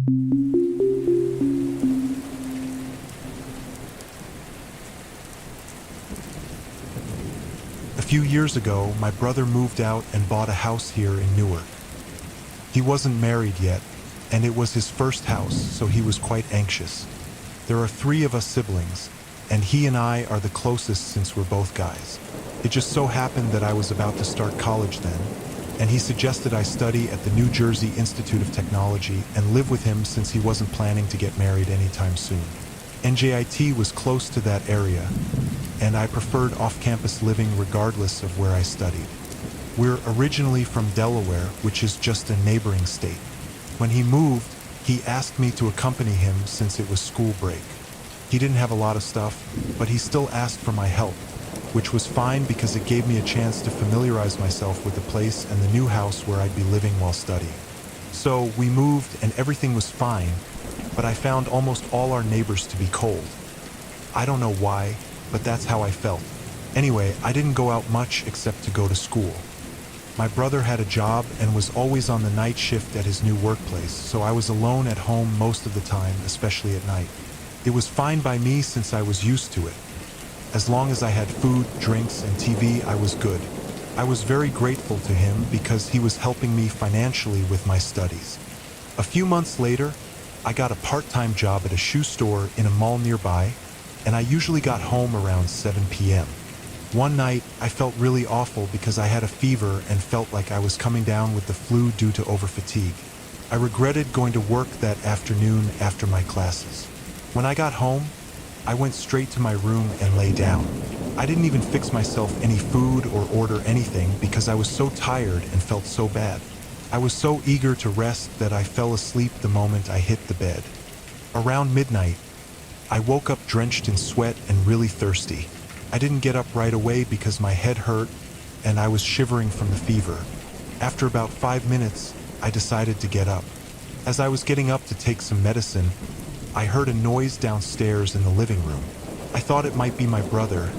A few years ago, my brother moved out and bought a house here in Newark. He wasn't married yet, and it was his first house, so he was quite anxious. There are 3 of us siblings, and he and I are the closest since we're both guys. It just so happened that I was about to start college then, and he suggested I study at the New Jersey Institute of Technology and live with him since he wasn't planning to get married anytime soon. NJIT was close to that area, and I preferred off-campus living regardless of where I studied. We're originally from Delaware, which is just a neighboring state. When he moved, he asked me to accompany him since it was school break. He didn't have a lot of stuff, but he still asked for my help, which was fine because it gave me a chance to familiarize myself with the place and the new house where I'd be living while studying. So we moved and everything was fine, but I found almost all our neighbors to be cold. I don't know why, but that's how I felt. Anyway, I didn't go out much except to go to school. My brother had a job and was always on the night shift at his new workplace, so I was alone at home most of the time, especially at night. It was fine by me since I was used to it. As long as I had food, drinks, and TV, I was good. I was very grateful to him because he was helping me financially with my studies. A few months later, I got a part-time job at a shoe store in a mall nearby, and I usually got home around 7 p.m. One night, I felt really awful because I had a fever and felt like I was coming down with the flu due to overfatigue. I regretted going to work that afternoon after my classes. When I got home, I went straight to my room and lay down. I didn't even fix myself any food or order anything because I was so tired and felt so bad. I was so eager to rest that I fell asleep the moment I hit the bed. Around midnight, I woke up drenched in sweat and really thirsty. I didn't get up right away because my head hurt and I was shivering from the fever. After about 5 minutes, I decided to get up. As I was getting up to take some medicine, I heard a noise downstairs in the living room. I thought it might be my brother,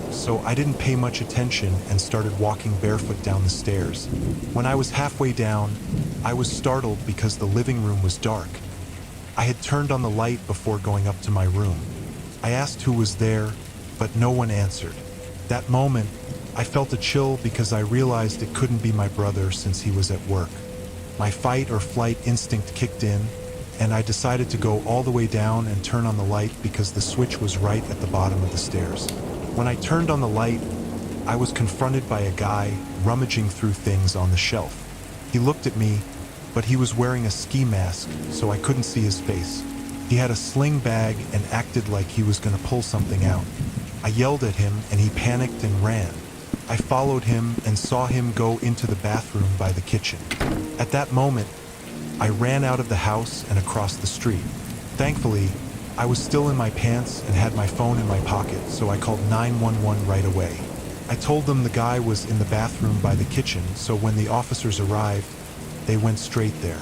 so I didn't pay much attention and started walking barefoot down the stairs. When I was halfway down, I was startled because the living room was dark. I had turned on the light before going up to my room. I asked who was there, but no one answered. That moment, I felt a chill because I realized it couldn't be my brother since he was at work. My fight or flight instinct kicked in, and I decided to go all the way down and turn on the light because the switch was right at the bottom of the stairs. When I turned on the light, I was confronted by a guy rummaging through things on the shelf. He looked at me, but he was wearing a ski mask, so I couldn't see his face. He had a sling bag and acted like he was going to pull something out. I yelled at him and he panicked and ran. I followed him and saw him go into the bathroom by the kitchen. At that moment, I ran out of the house and across the street. Thankfully, I was still in my pants and had my phone in my pocket, so I called 911 right away. I told them the guy was in the bathroom by the kitchen, so when the officers arrived, they went straight there.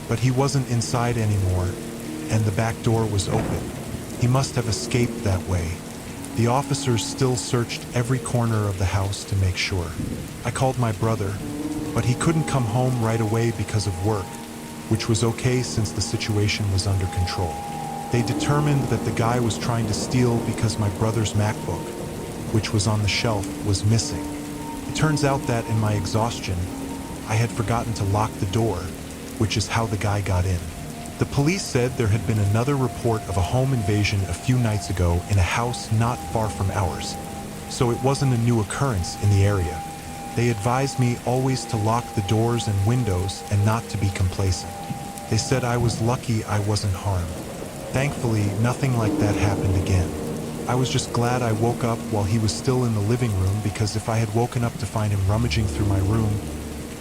But he wasn't inside anymore, and the back door was open. He must have escaped that way. The officers still searched every corner of the house to make sure. I called my brother, but he couldn't come home right away because of work, which was okay since the situation was under control. They determined that the guy was trying to steal because my brother's MacBook, which was on the shelf, was missing. It turns out that in my exhaustion, I had forgotten to lock the door, which is how the guy got in. The police said there had been another report of a home invasion a few nights ago in a house not far from ours, so it wasn't a new occurrence in the area. They advised me always to lock the doors and windows and not to be complacent. They said I was lucky I wasn't harmed. Thankfully, nothing like that happened again. I was just glad I woke up while he was still in the living room, because if I had woken up to find him rummaging through my room,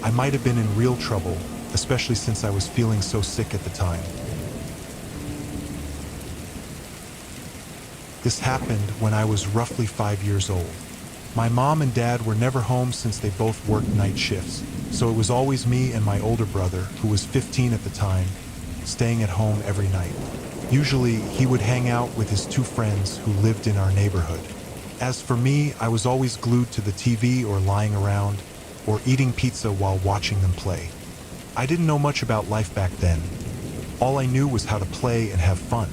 I might have been in real trouble, especially since I was feeling so sick at the time. This happened when I was roughly 5 years old. My mom and dad were never home since they both worked night shifts, so it was always me and my older brother, who was 15 at the time, staying at home every night. Usually, he would hang out with his 2 friends who lived in our neighborhood. As for me, I was always glued to the TV or lying around, or eating pizza while watching them play. I didn't know much about life back then, All I knew was how to play and have fun.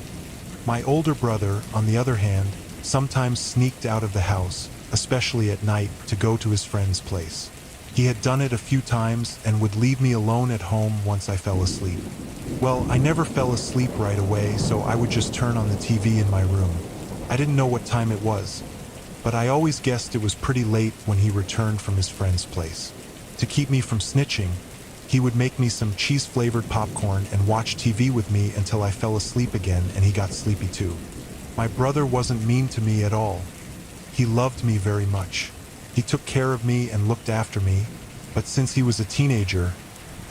My older brother, on the other hand, sometimes sneaked out of the house, especially at night, to go to his friend's place. He had done it a few times and would leave me alone at home once I fell asleep. Well, I never fell asleep right away, so I would just turn on the TV in my room. I didn't know what time it was, but I always guessed it was pretty late when he returned from his friend's place. To keep me from snitching, he would make me some cheese-flavored popcorn and watch TV with me until I fell asleep again and he got sleepy too. My brother wasn't mean to me at all. He loved me very much. He took care of me and looked after me, but since he was a teenager,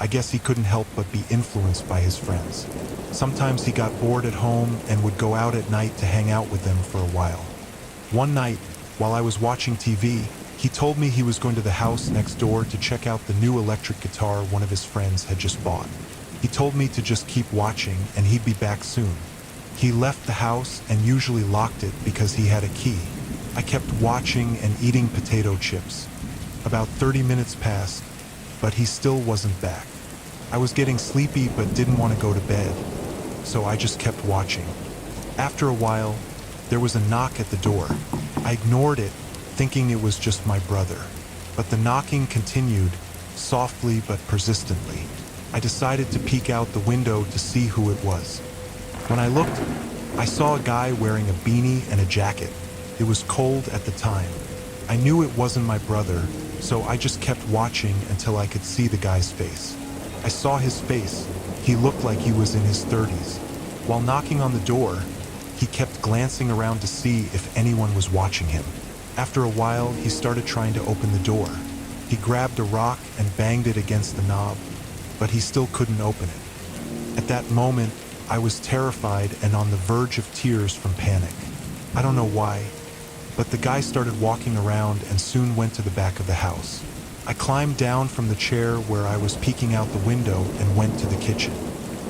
I guess he couldn't help but be influenced by his friends. Sometimes he got bored at home and would go out at night to hang out with them for a while. One night, while I was watching TV, he told me he was going to the house next door to check out the new electric guitar one of his friends had just bought. He told me to just keep watching and he'd be back soon. He left the house and usually locked it because he had a key. I kept watching and eating potato chips. About 30 minutes passed, but he still wasn't back. I was getting sleepy but didn't want to go to bed, so I just kept watching. After a while, there was a knock at the door. I ignored it, thinking it was just my brother. But the knocking continued, softly but persistently. I decided to peek out the window to see who it was. When I looked, I saw a guy wearing a beanie and a jacket. It was cold at the time. I knew it wasn't my brother, so I just kept watching until I could see the guy's face. I saw his face. He looked like he was in his 30s. While knocking on the door, he kept glancing around to see if anyone was watching him. After a while, he started trying to open the door. He grabbed a rock and banged it against the knob, but he still couldn't open it. At that moment, I was terrified and on the verge of tears from panic. I don't know why, but the guy started walking around and soon went to the back of the house. I climbed down from the chair where I was peeking out the window and went to the kitchen.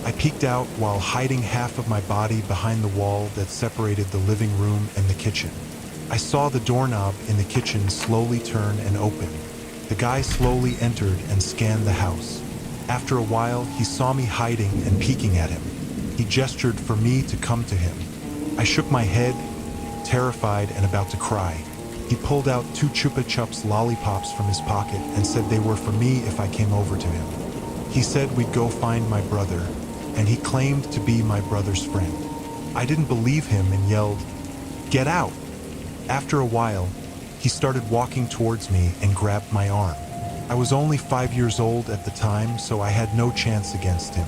I peeked out while hiding half of my body behind the wall that separated the living room and the kitchen. I saw the doorknob in the kitchen slowly turn and open. The guy slowly entered and scanned the house. After a while, he saw me hiding and peeking at him. He gestured for me to come to him. I shook my head, terrified and about to cry. He pulled out 2 Chupa Chups lollipops from his pocket and said they were for me if I came over to him. He said we'd go find my brother, and he claimed to be my brother's friend. I didn't believe him and yelled, "Get out!" After a while, he started walking towards me and grabbed my arm. I was only 5 years old at the time, so I had no chance against him.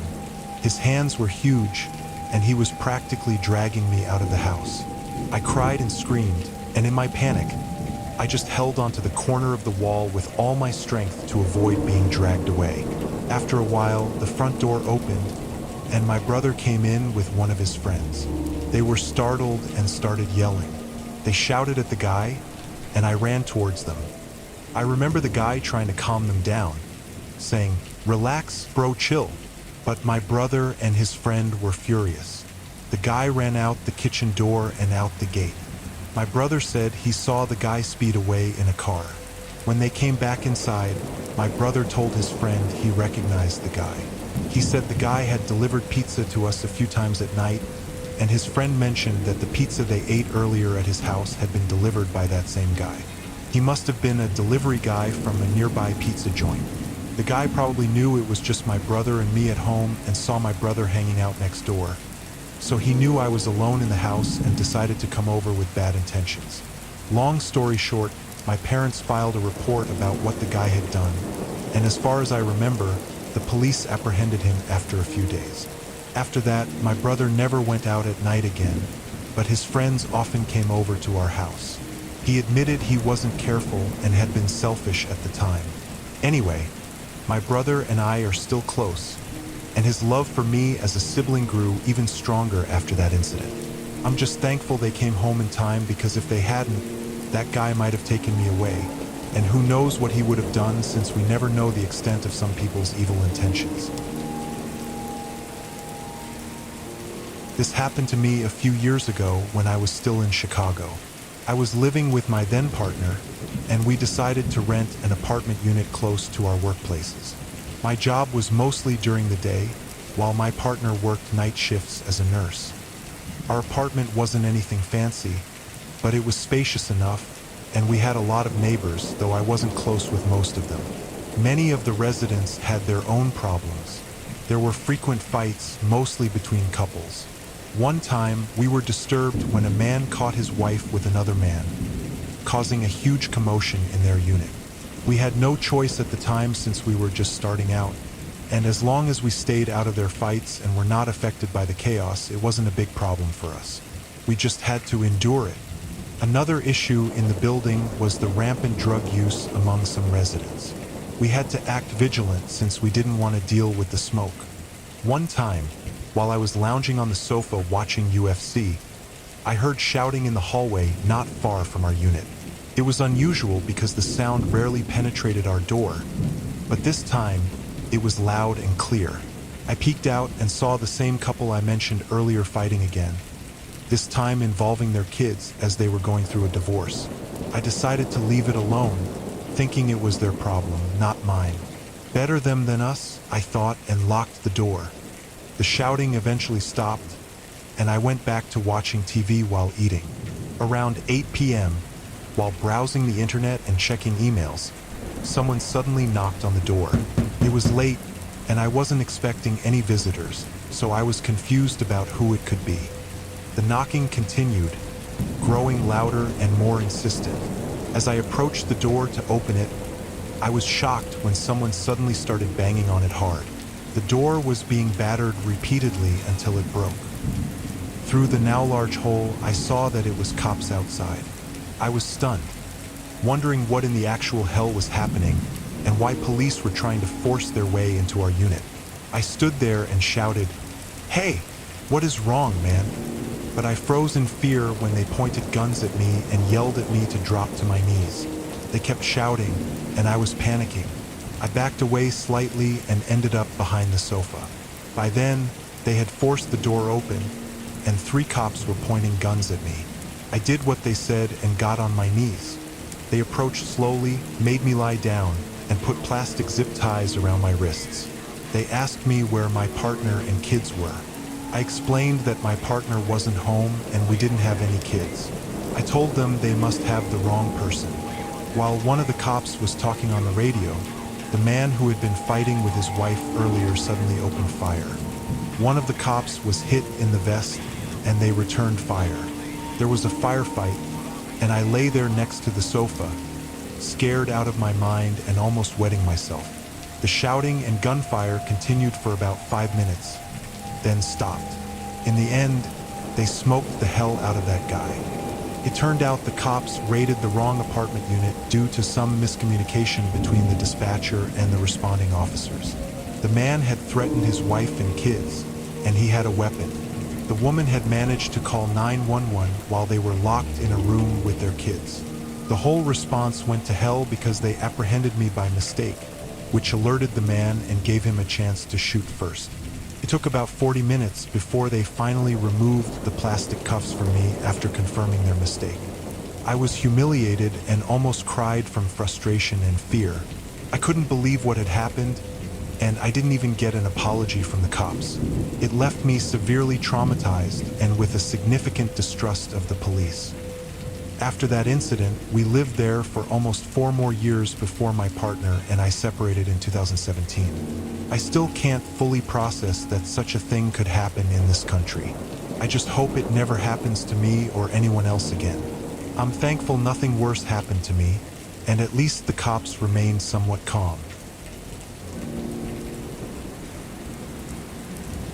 His hands were huge, and he was practically dragging me out of the house. I cried and screamed, and in my panic, I just held onto the corner of the wall with all my strength to avoid being dragged away. After a while, the front door opened, and my brother came in with one of his friends. They were startled and started yelling. They shouted at the guy, and I ran towards them. I remember the guy trying to calm them down, saying, "Relax, bro, chill." But my brother and his friend were furious. The guy ran out the kitchen door and out the gate. My brother said he saw the guy speed away in a car. When they came back inside, my brother told his friend he recognized the guy. He said the guy had delivered pizza to us a few times at night, and his friend mentioned that the pizza they ate earlier at his house had been delivered by that same guy. He must have been a delivery guy from a nearby pizza joint. The guy probably knew it was just my brother and me at home and saw my brother hanging out next door. So he knew I was alone in the house and decided to come over with bad intentions. Long story short, my parents filed a report about what the guy had done, and as far as I remember, the police apprehended him after a few days. After that, my brother never went out at night again, but his friends often came over to our house. He admitted he wasn't careful and had been selfish at the time. Anyway, my brother and I are still close, and his love for me as a sibling grew even stronger after that incident. I'm just thankful they came home in time, because if they hadn't, that guy might have taken me away, and who knows what he would have done, since we never know the extent of some people's evil intentions. This happened to me a few years ago when I was still in Chicago. I was living with my then partner, and we decided to rent an apartment unit close to our workplaces. My job was mostly during the day, while my partner worked night shifts as a nurse. Our apartment wasn't anything fancy, but it was spacious enough, and we had a lot of neighbors, though I wasn't close with most of them. Many of the residents had their own problems. There were frequent fights, mostly between couples. One time, we were disturbed when a man caught his wife with another man, causing a huge commotion in their unit. We had no choice at the time since we were just starting out, and as long as we stayed out of their fights and were not affected by the chaos, it wasn't a big problem for us. We just had to endure it. Another issue in the building was the rampant drug use among some residents. We had to act vigilant since we didn't want to deal with the smoke. One time, while I was lounging on the sofa watching UFC, I heard shouting in the hallway not far from our unit. It was unusual because the sound rarely penetrated our door, but this time, it was loud and clear. I peeked out and saw the same couple I mentioned earlier fighting again, this time involving their kids as they were going through a divorce. I decided to leave it alone, thinking it was their problem, not mine. Better them than us, I thought, and locked the door. The shouting eventually stopped, and I went back to watching TV while eating. Around 8 p.m., while browsing the internet and checking emails, someone suddenly knocked on the door. It was late, and I wasn't expecting any visitors, so I was confused about who it could be. The knocking continued, growing louder and more insistent. As I approached the door to open it, I was shocked when someone suddenly started banging on it hard. The door was being battered repeatedly until it broke. Through the now large hole, I saw that it was cops outside. I was stunned, wondering what in the actual hell was happening and why police were trying to force their way into our unit. I stood there and shouted, "Hey, what is wrong, man?" But I froze in fear when they pointed guns at me and yelled at me to drop to my knees. They kept shouting, and I was panicking. I backed away slightly and ended up behind the sofa. By then, they had forced the door open, and 3 cops were pointing guns at me. I did what they said and got on my knees. They approached slowly, made me lie down, and put plastic zip ties around my wrists. They asked me where my partner and kids were. I explained that my partner wasn't home and we didn't have any kids. I told them they must have the wrong person. While one of the cops was talking on the radio, the man who had been fighting with his wife earlier suddenly opened fire. One of the cops was hit in the vest, and they returned fire. There was a firefight, and I lay there next to the sofa, scared out of my mind and almost wetting myself. The shouting and gunfire continued for about 5 minutes, then stopped. In the end, they smoked the hell out of that guy. It turned out the cops raided the wrong apartment unit due to some miscommunication between the dispatcher and the responding officers. The man had threatened his wife and kids, and he had a weapon. The woman had managed to call 911 while they were locked in a room with their kids. The whole response went to hell because they apprehended me by mistake, which alerted the man and gave him a chance to shoot first. It took about 40 minutes before they finally removed the plastic cuffs from me after confirming their mistake. I was humiliated and almost cried from frustration and fear. I couldn't believe what had happened, and I didn't even get an apology from the cops. It left me severely traumatized and with a significant distrust of the police. After that incident, we lived there for almost 4 more years before my partner and I separated in 2017. I still can't fully process that such a thing could happen in this country. I just hope it never happens to me or anyone else again. I'm thankful nothing worse happened to me, and at least the cops remained somewhat calm.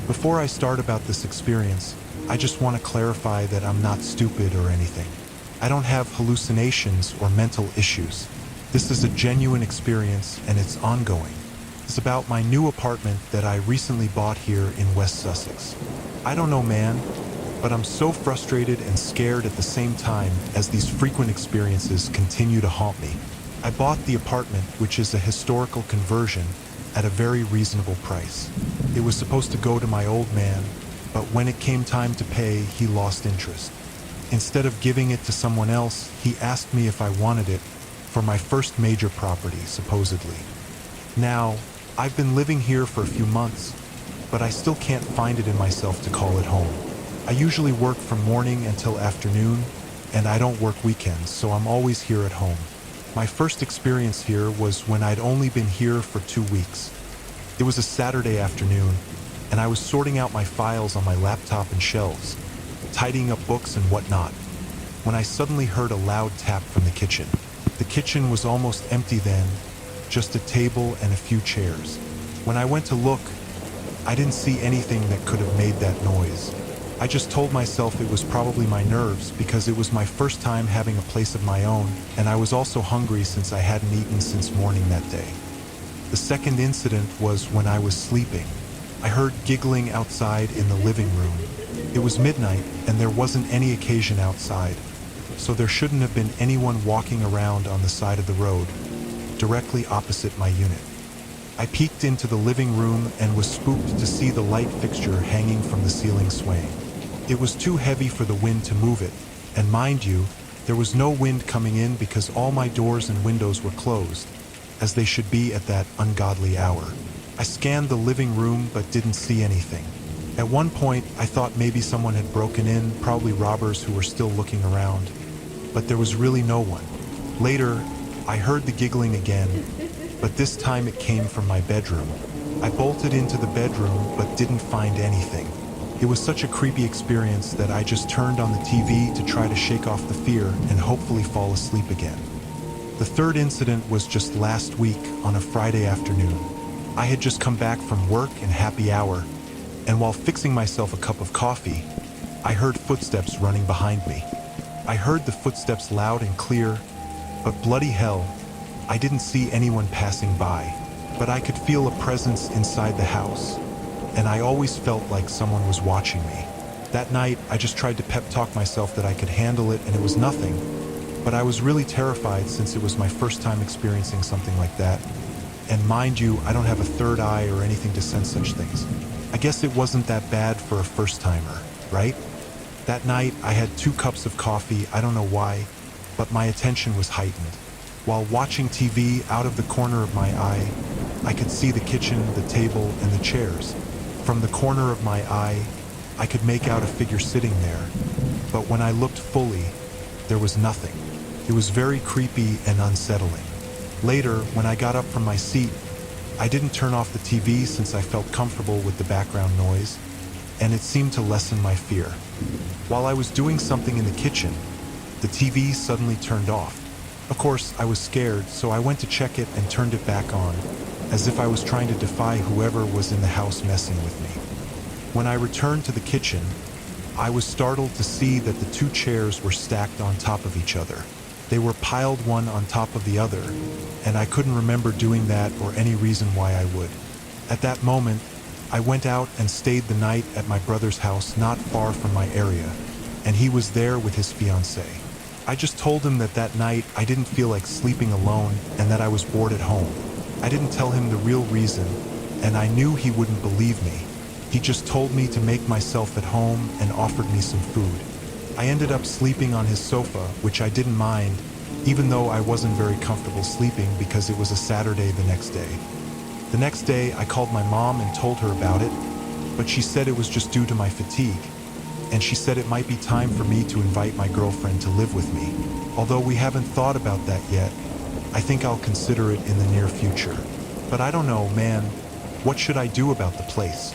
Before I start about this experience, I just want to clarify that I'm not stupid or anything. I don't have hallucinations or mental issues. This is a genuine experience and it's ongoing. It's about my new apartment that I recently bought here in West Sussex. I don't know, man, but I'm so frustrated and scared at the same time as these frequent experiences continue to haunt me. I bought the apartment, which is a historical conversion, at a very reasonable price. It was supposed to go to my old man, but when it came time to pay, he lost interest. Instead of giving it to someone else, he asked me if I wanted it for my first major property, supposedly. Now, I've been living here for a few months, but I still can't find it in myself to call it home. I usually work from morning until afternoon, and I don't work weekends, so I'm always here at home. My first experience here was when I'd only been here for 2 weeks. It was a Saturday afternoon, and I was sorting out my files on my laptop and shelves, tidying up books and whatnot, when I suddenly heard a loud tap from the kitchen. The kitchen was almost empty then, just a table and a few chairs. When I went to look, I didn't see anything that could have made that noise. I just told myself it was probably my nerves because it was my first time having a place of my own, and I was also hungry since I hadn't eaten since morning that day. The second incident was when I was sleeping. I heard giggling outside in the living room. It was midnight and there wasn't any occasion outside, so there shouldn't have been anyone walking around on the side of the road, directly opposite my unit. I peeked into the living room and was spooked to see the light fixture hanging from the ceiling swaying. It was too heavy for the wind to move it, and mind you, there was no wind coming in because all my doors and windows were closed, as they should be at that ungodly hour. I scanned the living room but didn't see anything. At one point, I thought maybe someone had broken in, probably robbers who were still looking around, but there was really no one. Later, I heard the giggling again, but this time it came from my bedroom. I bolted into the bedroom but didn't find anything. It was such a creepy experience that I just turned on the TV to try to shake off the fear and hopefully fall asleep again. The third incident was just last week on a Friday afternoon. I had just come back from work and happy hour, and while fixing myself a cup of coffee, I heard footsteps running behind me. I heard the footsteps loud and clear, but bloody hell, I didn't see anyone passing by, but I could feel a presence inside the house, and I always felt like someone was watching me. That night, I just tried to pep talk myself that I could handle it and it was nothing, but I was really terrified since it was my first time experiencing something like that. And mind you, I don't have a third eye or anything to sense such things. I guess it wasn't that bad for a first-timer, right? That night, I had 2 cups of coffee, I don't know why, but my attention was heightened. While watching TV out of the corner of my eye, I could see the kitchen, the table, and the chairs. From the corner of my eye, I could make out a figure sitting there, but when I looked fully, there was nothing. It was very creepy and unsettling. Later, when I got up from my seat, I didn't turn off the TV since I felt comfortable with the background noise, and it seemed to lessen my fear. While I was doing something in the kitchen, the TV suddenly turned off. Of course, I was scared, so I went to check it and turned it back on, as if I was trying to defy whoever was in the house messing with me. When I returned to the kitchen, I was startled to see that the 2 chairs were stacked on top of each other. They were piled one on top of the other, and I couldn't remember doing that or any reason why I would. At that moment, I went out and stayed the night at my brother's house not far from my area, and he was there with his fiancée. I just told him that that night I didn't feel like sleeping alone and that I was bored at home. I didn't tell him the real reason, and I knew he wouldn't believe me. He just told me to make myself at home and offered me some food. I ended up sleeping on his sofa, which I didn't mind, even though I wasn't very comfortable sleeping because it was a Saturday the next day. The next day, I called my mom and told her about it, but she said it was just due to my fatigue, and she said it might be time for me to invite my girlfriend to live with me. Although we haven't thought about that yet, I think I'll consider it in the near future. But I don't know, man. What should I do about the place?